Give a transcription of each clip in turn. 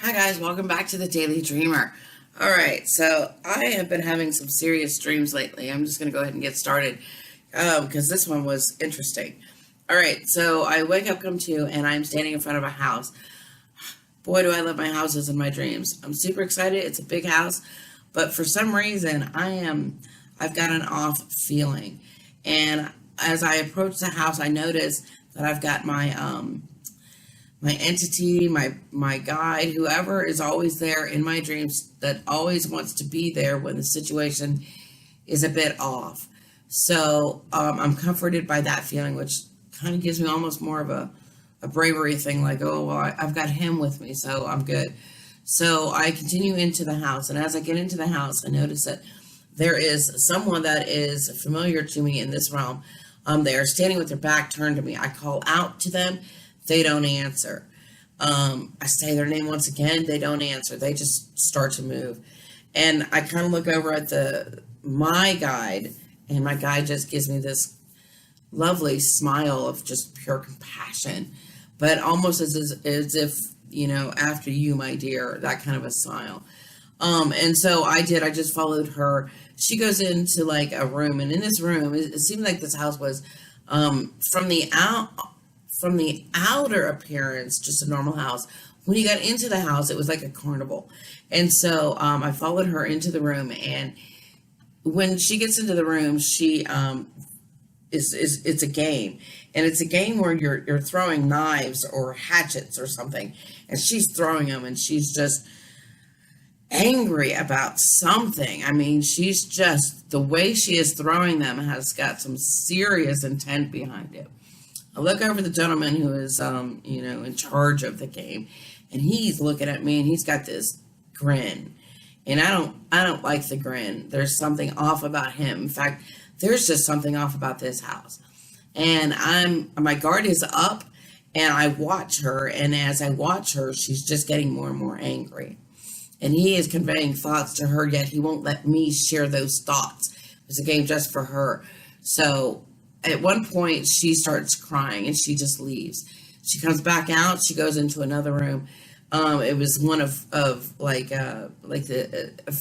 Hi guys, welcome back to the Daily Dreamer. All right, so I have been having some serious dreams lately. I'm just going to go ahead and get started because this one was interesting. All right, so I wake up, come to, and I'm standing in front of a house. Boy, do I love my houses and my dreams. I'm super excited. It's a big house, but for some reason I've got an off feeling. And as I approach the house, I notice that I've got my entity, my guide, whoever is always there in my dreams, that always wants to be there when the situation is a bit off. So I'm comforted by that feeling, which kind of gives me almost more of a bravery thing, like, oh, well, I've got him with me, so I'm good. So I continue into the house, and as I get into the house, I notice that there is someone that is familiar to me in this realm. They are standing with their back turned to me. I call out to them. They don't answer. I say their name once again. They don't answer. They just start to move. And I kind of look over at my guide, and my guide just gives me this lovely smile of just pure compassion, but almost as if, after you, my dear, that kind of a smile. And so I just followed her. She goes into like a room, and in this room, it seemed like this house was, from the outer appearance, just a normal house. When you got into the house, it was like a carnival. And so I followed her into the room, and when she gets into the room, it's a game. And it's a game where you're throwing knives or hatchets or something, and she's throwing them, and she's just angry about something. I mean, she's just, the way she is throwing them has got some serious intent behind it. I look over the gentleman who is, in charge of the game, and he's looking at me, and he's got this grin, and I don't like the grin. There's something off about him. In fact, there's just something off about this house, and my guard is up, and I watch her, and as I watch her, she's just getting more and more angry, and he is conveying thoughts to her, yet he won't let me share those thoughts. It's a game just for her. So at one point, she starts crying, and she just leaves. She comes back out. She goes into another room. It was one of the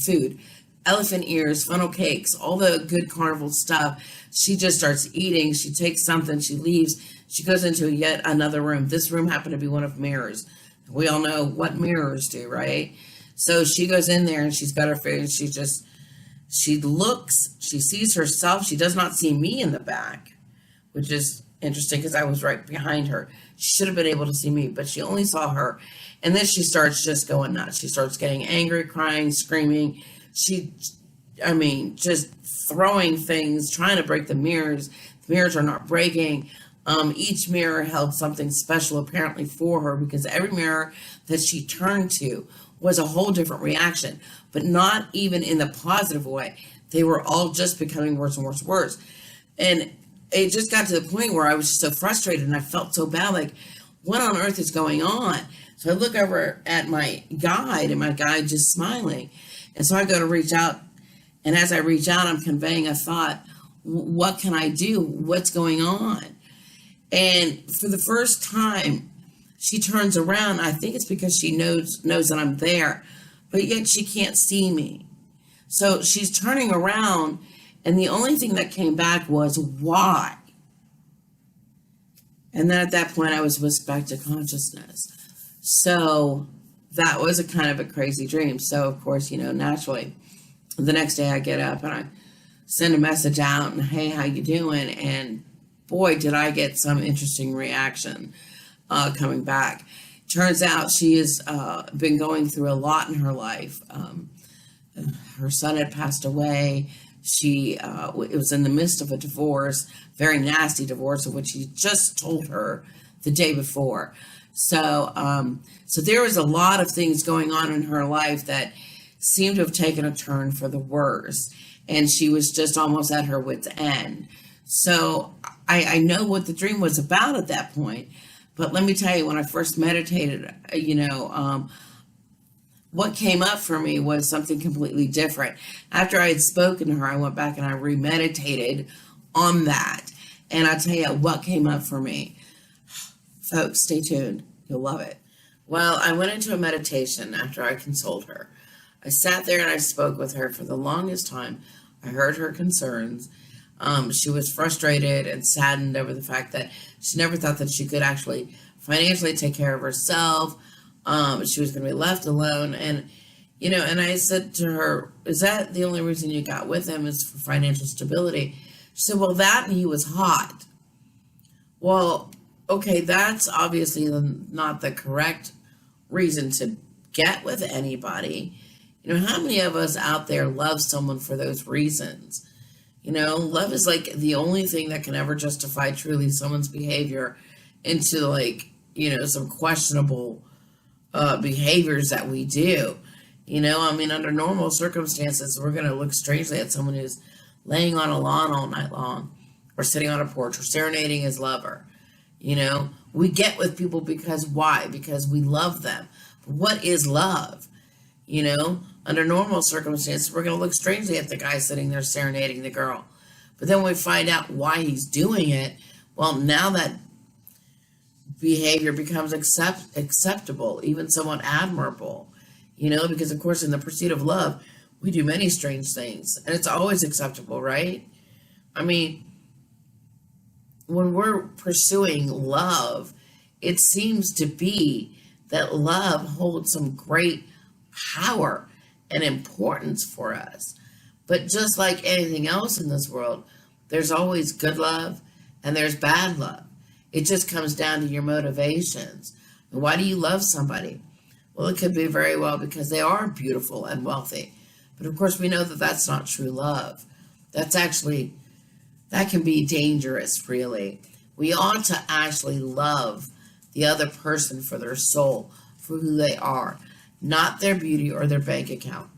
food, elephant ears, funnel cakes, all the good carnival stuff. She just starts eating. She takes something. She leaves. She goes into yet another room. This room happened to be one of mirrors. We all know what mirrors do, right? So she goes in there, and she's got her food. She looks. She sees herself. She does not see me in the back, which is interesting because I was right behind her. She should have been able to see me, but she only saw her. And then she starts just going nuts. She starts getting angry, crying, screaming. Just throwing things, trying to break the mirrors. The mirrors are not breaking. Each mirror held something special apparently for her, because every mirror that she turned to was a whole different reaction, but not even in the positive way. They were all just becoming worse and worse and worse. And it just got to the point where I was just so frustrated, and I felt so bad, like, what on earth is going on? So I look over at my guide, and my guide just smiling. And so I go to reach out, and as I reach out, I'm conveying a thought. What can I do? What's going on? And for the first time, she turns around. I think it's because she knows that I'm there, but yet she can't see me. So she's turning around, and the only thing that came back was, why? And then at that point, I was whisked back to consciousness. So that was a kind of a crazy dream. So, of course, naturally, the next day I get up and I send a message out, and, hey, how you doing? And boy, did I get some interesting reaction coming back. Turns out she has been going through a lot in her life. Her son had passed away. It was in the midst of a divorce, very nasty divorce, of which he just told her the day before. So there was a lot of things going on in her life that seemed to have taken a turn for the worse, and she was just almost at her wit's end. So I know what the dream was about at that point, but let me tell you, when I first meditated, what came up for me was something completely different. After I had spoken to her, I went back and I remeditated on that. And I tell you what came up for me. Folks, stay tuned. You'll love it. Well, I went into a meditation after I consoled her. I sat there and I spoke with her for the longest time. I heard her concerns. She was frustrated and saddened over the fact that she never thought that she could actually financially take care of herself. She was going to be left alone. And I said to her, is that the only reason you got with him is for financial stability? She said, well, that and he was hot. Well, okay, that's obviously not the correct reason to get with anybody. How many of us out there love someone for those reasons? Love is like the only thing that can ever justify truly someone's behavior into some questionable behaviors that we do. Under normal circumstances, we're going to look strangely at someone who's laying on a lawn all night long or sitting on a porch or serenading his lover. We get with people because why? Because we love them. But what is love? Under normal circumstances, we're going to look strangely at the guy sitting there serenading the girl. But then when we find out why he's doing it, well, now that behavior becomes acceptable, even somewhat admirable. Because of course in the pursuit of love, we do many strange things, and it's always acceptable, right? When we're pursuing love, it seems to be that love holds some great power and importance for us. But just like anything else in this world, there's always good love and there's bad love. It just comes down to your motivations. And why do you love somebody? Well, it could be very well because they are beautiful and wealthy. But of course, we know that that's not true love. That can be dangerous, really. We ought to actually love the other person for their soul, for who they are, not their beauty or their bank account.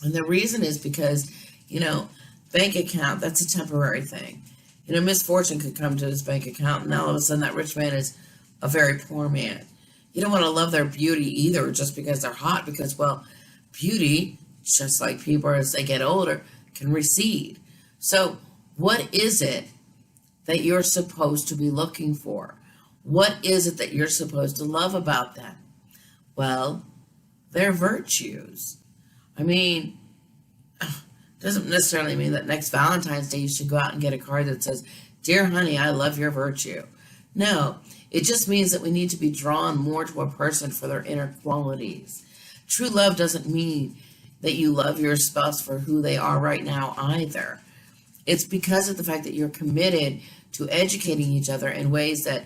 And the reason is because, bank account, that's a temporary thing. Misfortune could come to his bank account, and all of a sudden that rich man is a very poor man. You don't want to love their beauty either just because they're hot, because, well, beauty, just like people as they get older, can recede. So what is it that you're supposed to be looking for? What is it that you're supposed to love about them? Well, their virtues. Doesn't necessarily mean that next Valentine's Day you should go out and get a card that says, "Dear honey, I love your virtue." No, it just means that we need to be drawn more to a person for their inner qualities. True love doesn't mean that you love your spouse for who they are right now either. It's because of the fact that you're committed to educating each other in ways that,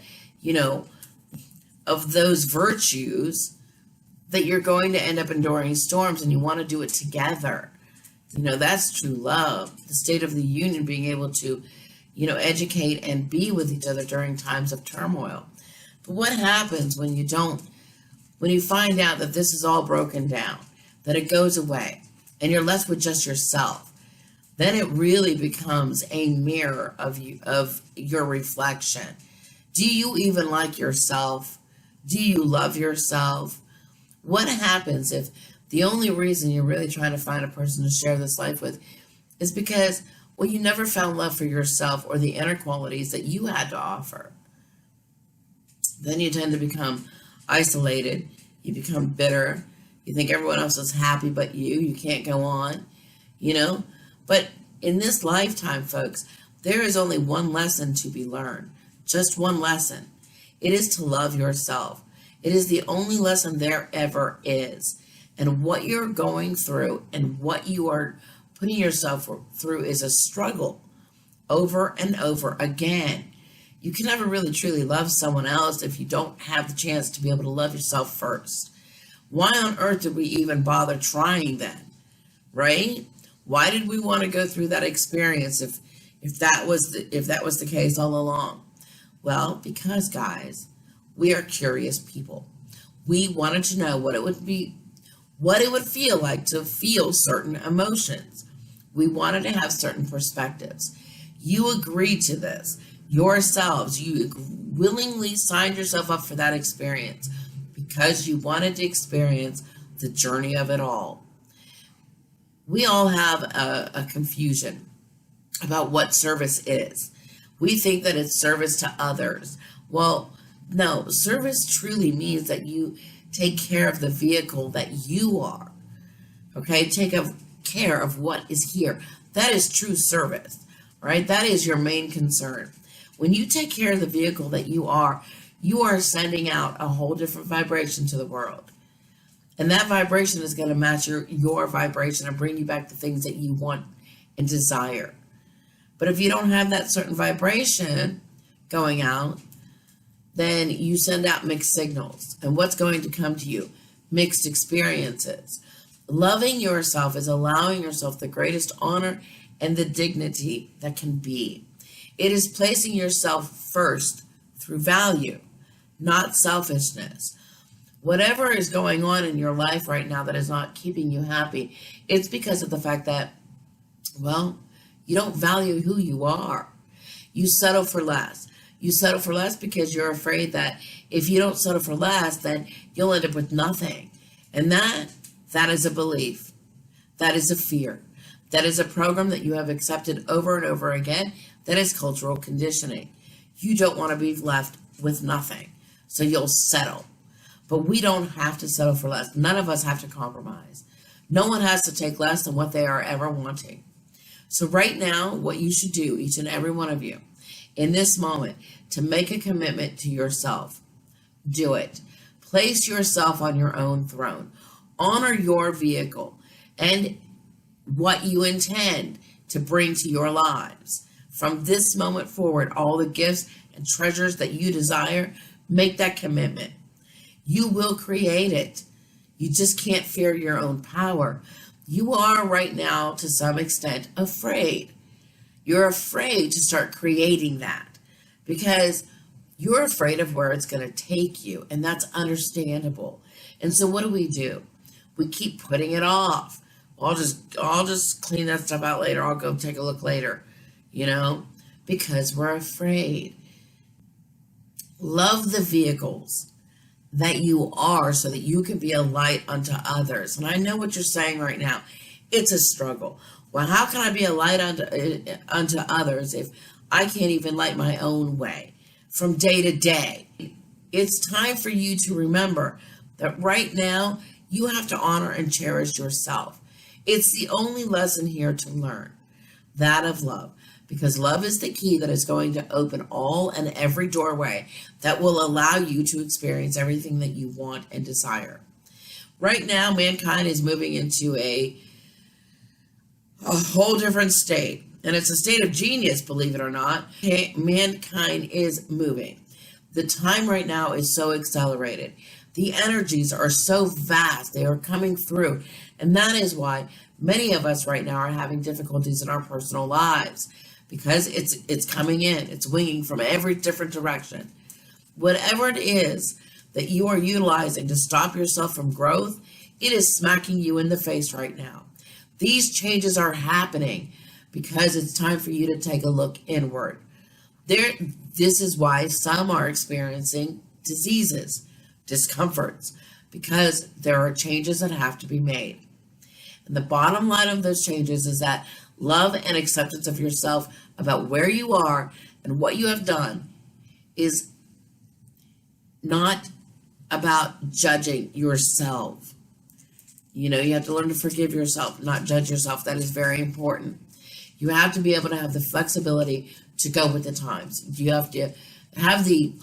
of those virtues, that you're going to end up enduring storms, and you want to do it together. That's true love. The state of the union, being able to, educate and be with each other during times of turmoil. But what happens when you find out that this is all broken down, that it goes away, and you're left with just yourself? Then it really becomes a mirror of your reflection. Do you even like yourself? Do you love yourself? What happens if the only reason you're really trying to find a person to share this life with is because, well, you never found love for yourself or the inner qualities that you had to offer? Then you tend to become isolated. You become bitter. You think everyone else is happy but you. You can't go on, But in this lifetime, folks, there is only one lesson to be learned. Just one lesson. It is to love yourself. It is the only lesson there ever is. And what you're going through and what you are putting yourself through is a struggle over and over again. You can never really truly love someone else if you don't have the chance to be able to love yourself first. Why on earth did we even bother trying then? Right? Why did we want to go through that experience if that was the case all along? Well, because, guys, we are curious people. We wanted to know what it would feel like to feel certain emotions. We wanted to have certain perspectives. You agreed to this yourselves. You willingly signed yourself up for that experience because you wanted to experience the journey of it all. We all have a confusion about what service is. We think that it's service to others. Well, No, service truly means that you take care of the vehicle that you are. Okay, care of what is here. That is true service, right? That is your main concern. When you take care of the vehicle that you are sending out a whole different vibration to the world. And that vibration is going to match your vibration and bring you back the things that you want and desire. But if you don't have that certain vibration going out, then you send out mixed signals. And what's going to come to you? Mixed experiences. Loving yourself is allowing yourself the greatest honor and the dignity that can be. It is placing yourself first through value, not selfishness. Whatever is going on in your life right now that is not keeping you happy, it's because of the fact that, well, you don't value who you are. You settle for less. You settle for less because you're afraid that if you don't settle for less, then you'll end up with nothing. And that is a belief. That is a fear. That is a program that you have accepted over and over again. That is cultural conditioning. You don't want to be left with nothing, so you'll settle. But we don't have to settle for less. None of us have to compromise. No one has to take less than what they are ever wanting. So right now, what you should do, each and every one of you, in this moment, to make a commitment to yourself, do it. Place yourself on your own throne. Honor your vehicle and what you intend to bring to your lives. From this moment forward, all the gifts and treasures that you desire, make that commitment. You will create it. You just can't fear your own power. You are right now, to some extent, afraid. You're afraid to start creating that because you're afraid of where it's going to take you, and that's understandable. And so what do? We keep putting it off. I'll just clean that stuff out later. I'll go take a look later, because we're afraid. Love the vehicles that you are so that you can be a light unto others. And I know what you're saying right now. It's a struggle. Well, how can I be a light unto others if I can't even light my own way from day to day? It's time for you to remember that right now you have to honor and cherish yourself. It's the only lesson here to learn, that of love. Because love is the key that is going to open all and every doorway that will allow you to experience everything that you want and desire. Right now, mankind is moving into a whole different state. And it's a state of genius, believe it or not. Mankind is moving. The time right now is so accelerated. The energies are so vast. They are coming through. And that is why many of us right now are having difficulties in our personal lives. Because it's coming in, it's winging from every different direction. Whatever it is that you are utilizing to stop yourself from growth, it is smacking you in the face right now. These changes are happening because it's time for you to take a look inward. This is why some are experiencing diseases, discomforts, because there are changes that have to be made. And the bottom line of those changes is that love and acceptance of yourself about where you are and what you have done is not about judging yourself. You have to learn to forgive yourself, not judge yourself. That is very important. You have to be able to have the flexibility to go with the times. You have to have the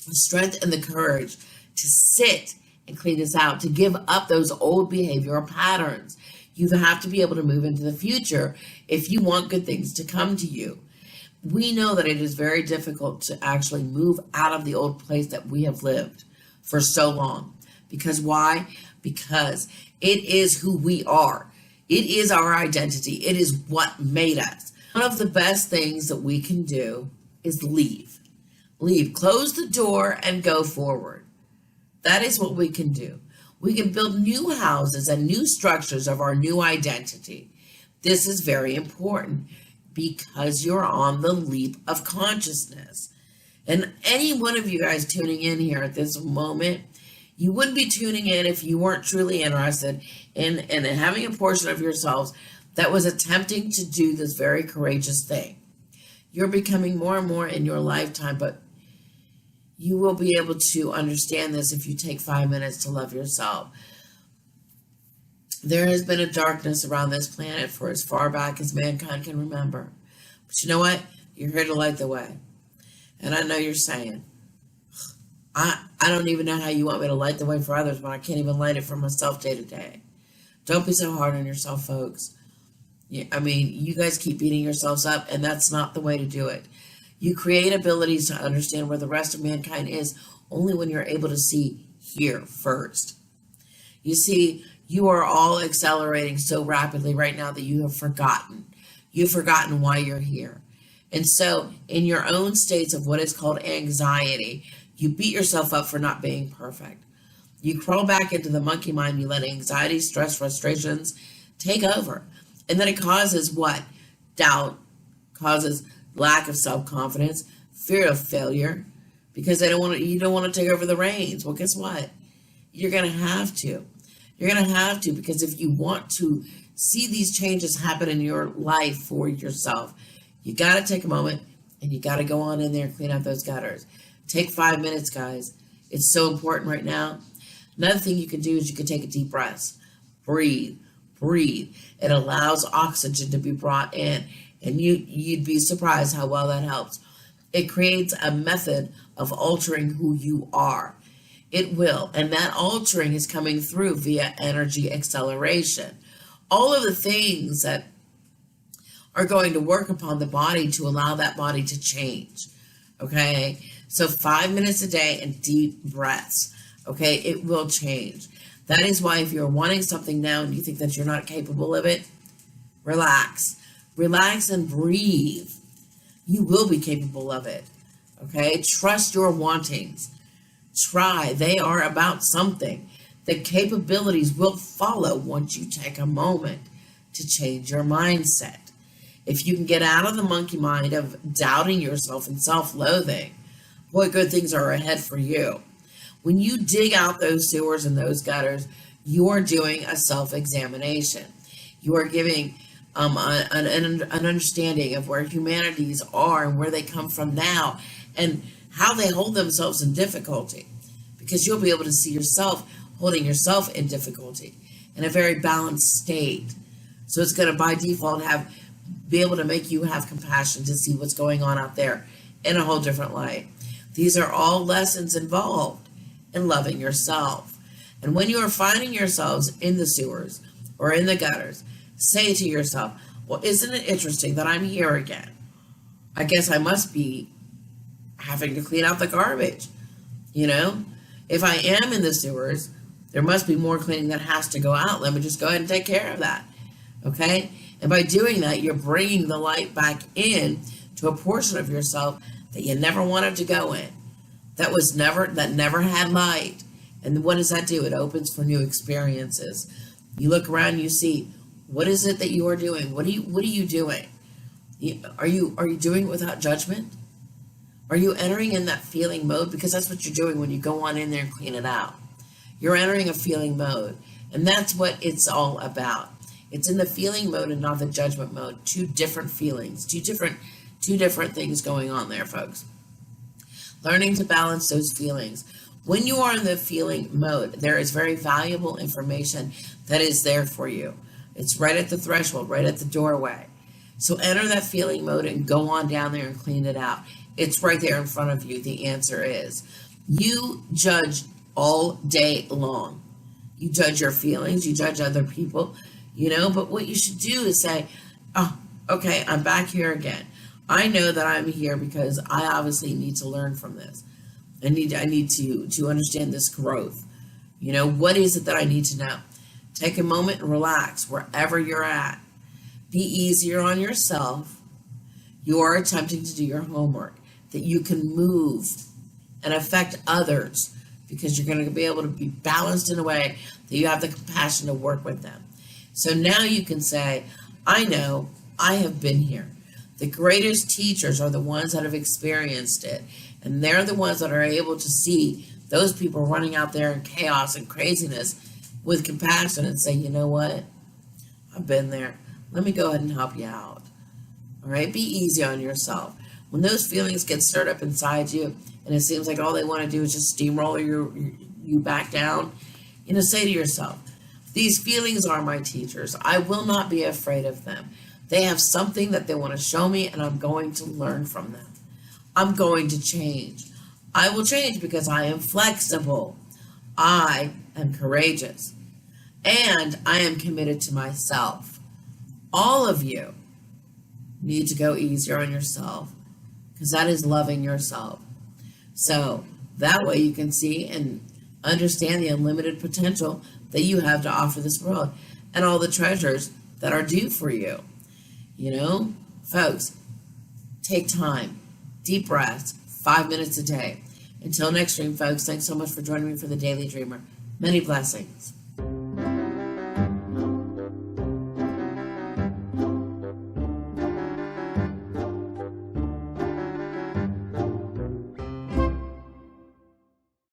strength and the courage to sit and clean this out, to give up those old behavioral patterns. You have to be able to move into the future if you want good things to come to you. We know that it is very difficult to actually move out of the old place that we have lived for so long. Because why? Because it is who we are. It is our identity. It is what made us. One of the best things that we can do is leave. Leave. Close the door and go forward. That is what we can do. We can build new houses and new structures of our new identity. This is very important because you're on the leap of consciousness. And any one of you guys tuning in here at this moment, you wouldn't be tuning in if you weren't truly interested in having a portion of yourselves that was attempting to do this very courageous thing. You're becoming more and more in your lifetime, but You will be able to understand this if you take 5 minutes to love yourself. There has been a darkness around this planet for as far back as mankind can remember. But you know what? You're here to light the way. And I know you're saying, I don't even know how you want me to light the way for others when I can't even light it for myself day to day. Don't be so hard on yourself, folks. I mean, you guys keep beating yourselves up, and that's not the way to do it. You create abilities to understand where the rest of mankind is only when you're able to see here first. You see, you are all accelerating so rapidly right now that you have forgotten. You've forgotten why you're here. And so, in your own states of what is called anxiety, you beat yourself up for not being perfect. You crawl back into the monkey mind, you let anxiety, stress, frustrations take over. And then it causes what? Doubt, causes lack of self-confidence, fear of failure, because you don't want to take over the reins. Well, guess what? You're going to have to. You're going to have to, because if you want to see these changes happen in your life for yourself, you got to take a moment and you got to go on in there and clean out those gutters. Take 5 minutes, guys. It's so important right now. Another thing you can do is you can take a deep breath. Breathe. It allows oxygen to be brought in, and you'd be surprised how well that helps. It creates a method of altering who you are. It will, and that altering is coming through via energy acceleration. All of the things that are going to work upon the body to allow that body to change. Okay? So 5 minutes a day and deep breaths. Okay? It will change. That is why if you're wanting something now and you think that you're not capable of it, relax. Relax and breathe. You will be capable of it. Okay? Trust your wantings. Try. They are about something. The capabilities will follow once you take a moment to change your mindset. If you can get out of the monkey mind of doubting yourself and self-loathing, boy, good things are ahead for you. When you dig out those sewers and those gutters, you are doing a self-examination. You are giving an understanding of where humanities are and where they come from now and how they hold themselves in difficulty. Because you'll be able to see yourself holding yourself in difficulty in a very balanced state. So it's going to, by default, be able to make you have compassion to see what's going on out there in a whole different light. These are all lessons involved in loving yourself. And when you are finding yourselves in the sewers or in the gutters, say to yourself, well, isn't it interesting that I'm here again? I guess I must be having to clean out the garbage. You know, if I am in the sewers, there must be more cleaning that has to go out. Let me just go ahead and take care of that. Okay? And by doing that, you're bringing the light back in to a portion of yourself that you never wanted to go in. That never had light. And what does that do? It opens for new experiences. You look around, you see, what is it that you are doing? What are you doing? Are you doing it without judgment? Are you entering in that feeling mode? Because that's what you're doing when you go on in there and clean it out. You're entering a feeling mode. And that's what it's all about. It's in the feeling mode and not the judgment mode. Two different feelings, two different things going on there, folks. Learning to balance those feelings. When you are in the feeling mode, there is very valuable information that is there for you. It's right at the threshold, right at the doorway. So enter that feeling mode and go on down there and clean it out. It's right there in front of you. The answer is, you judge all day long. You judge your feelings, you judge other people, but what you should do is say, oh, okay, I'm back here again. I know that I'm here because I obviously need to learn from this. I need to understand this growth. What is it that I need to know? Take a moment and relax wherever you're at. Be easier on yourself. You are attempting to do your homework, that you can move and affect others because you're going to be able to be balanced in a way that you have the compassion to work with them. So now you can say, I know I have been here. The greatest teachers are the ones that have experienced it. And they're the ones that are able to see those people running out there in chaos and craziness with compassion and say, you know what? I've been there. Let me go ahead and help you out. All right? Be easy on yourself. When those feelings get stirred up inside you, and it seems like all they want to do is just steamroller you back down, say to yourself, these feelings are my teachers. I will not be afraid of them. They have something that they want to show me, and I'm going to learn from them. I'm going to change. I will change because I am flexible. I am courageous. And I am committed to myself. All of you need to go easier on yourself because that is loving yourself. So that way you can see and understand the unlimited potential that you have to offer this world and all the treasures that are due for you. Folks, take time, deep breaths, 5 minutes a day. Until next stream, folks, thanks so much for joining me for the Daily Dreamer. Many blessings.